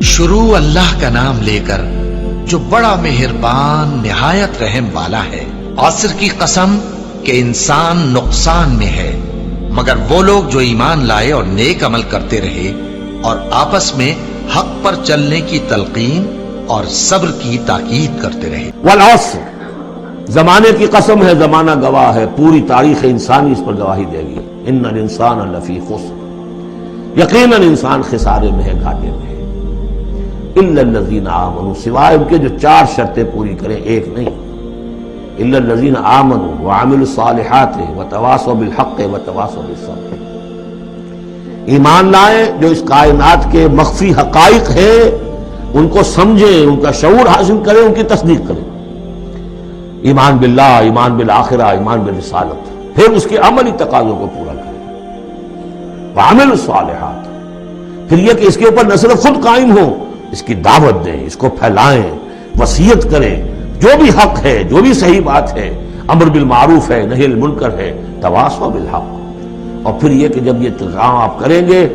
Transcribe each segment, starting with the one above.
شروع اللہ کا نام لے کر جو بڑا مہربان نہایت رحم والا ہے۔ عصر کی قسم کہ انسان نقصان میں ہے مگر وہ لوگ جو ایمان لائے اور نیک عمل کرتے رہے اور آپس میں حق پر چلنے کی تلقین اور صبر کی تاکید کرتے رہے۔ والعصر، زمانے کی قسم ہے، زمانہ گواہ ہے، پوری تاریخ انسانی اس پر گواہی دے گی۔ ان الانسان لفی خسر، یقیناً انسان خسارے میں ہے، گھاٹے میں ہے۔ الا الذین آمنوا، سوائے ان کے جو چار شرطیں پوری کریں، ایک نہیں۔ الا الذین آمنوا وعملوا الصالحات وتواصوا بالحق وتواصوا بالصبر، ایمان لائیں، جو اس کائنات کے مخفی حقائق ہیں ان کو سمجھیں، ان کا شعور حاصل کریں، ان کی تصدیق کریں۔ ایمان باللہ، ایمان بالآخرہ، ایمان بالرسالت، پھر اس کے عملی تقاضوں کو پورا کریں۔ وعملوا الصالحات، پھر یہ کہ اس کے اوپر نہ صرف خود قائم ہو، اس کی دعوت دیں، اس کو پھیلائیں، وصیت کریں، جو بھی حق ہے، جو بھی صحیح بات ہے، امر بالمعروف ہے، نہی المنکر ہے، تواصوا بالحق۔ اور پھر یہ کہ جب یہ کام آپ کریں گے،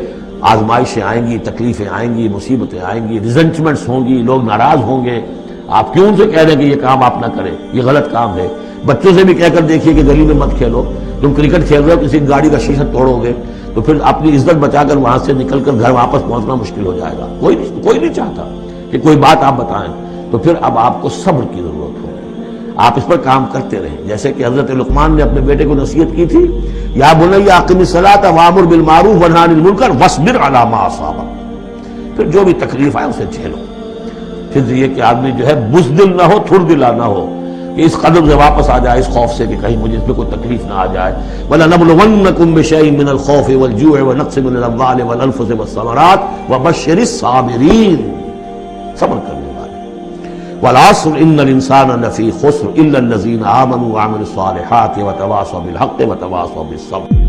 آزمائشیں آئیں گی، تکلیفیں آئیں گی، مصیبتیں آئیں گی، ریزنٹمنٹس ہوں گی، لوگ ناراض ہوں گے۔ آپ کیوں ان سے کہہ رہے ہیں کہ یہ کام آپ نہ کریں، یہ غلط کام ہے؟ بچوں سے بھی کہہ کر دیکھیے کہ گلی میں مت کھیلو، تم کرکٹ کھیل رہے ہو، کسی گاڑی کا شیشہ توڑو گے تو پھر اپنی عزت بچا کر وہاں سے نکل کر گھر واپس پہنچنا مشکل ہو جائے گا۔ کوئی نہیں چاہتا کہ کوئی بات آپ بتائیں، تو پھر اب آپ کو صبر کی ضرورت ہوگی۔ آپ اس پر کام کرتے رہیں، جیسے کہ حضرت لقمان نے اپنے بیٹے کو نصیحت کی تھی، یا بنی اقم الصلاۃ وامر بالمعروف ونہی عن المنکر واصبر علی ما اصابک، پھر جو بھی تکلیف آئے اسے جھیلو۔ پھر یہ کہ آدمی جو ہے بزدل نہ ہو، تھردلا نہ ہو، کہ اس قدم سے واپس آ جائے اس خوف سے کہ کہیں مجھے اس میں کوئی تکلیف نہ آ جائے۔ وَلَنَبْلُوَنَّكُمْ بِشَيْءٍ مِّنَ الْخَوْفِ وَالْجُوعِ وَنَقْصٍ مِّنَ الْأَمْوَالِ وَالْأَنفُسِ وَالثَّمَرَاتِ وَبَشِّرِ الصَّابِرِينَ، صبر کرنے والے۔ وَالْعَصْرِ إِنَّ الْإِنسَانَ لَفِي خُسْرٍ إِلَّا الَّذِينَ آمَنُوا وَعَمِلُوا الصَّالِحَاتِ وَتَوَاصَوْا بِالْحَقِّ وَتَوَاصَوْا بِالصَّبْرِ۔